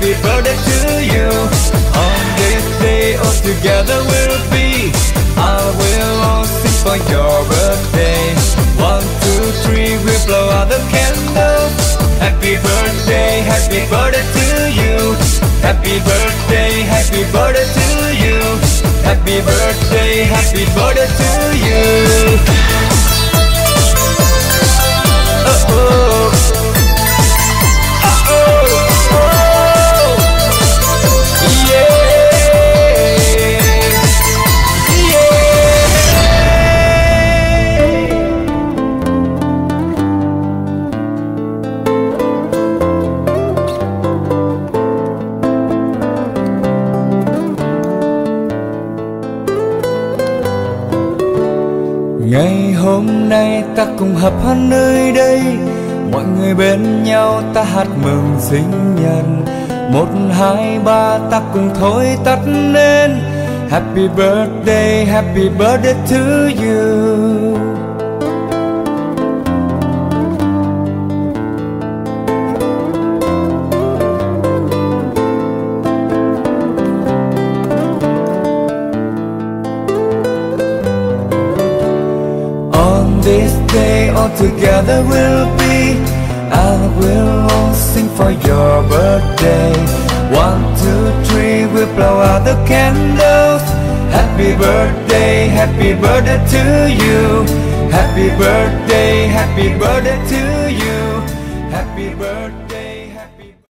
happy birthday to you. On this day all together we'll be, I will all sing for your birthday. 1, 2, 3, we'll blow out the candles. Happy birthday to you. Happy birthday to you. Happy birthday to you. Oh, ngày hôm nay ta cùng hợp hát nơi đây, mọi người bên nhau ta hát mừng sinh nhật. 1, 2, 3 ta cùng thổi tắt lên. Happy birthday to you. This day all together we'll be, I will all sing for your birthday. 1, 2, 3, we'll blow out the candles. Happy birthday to you. Happy birthday to you. Happy birthday.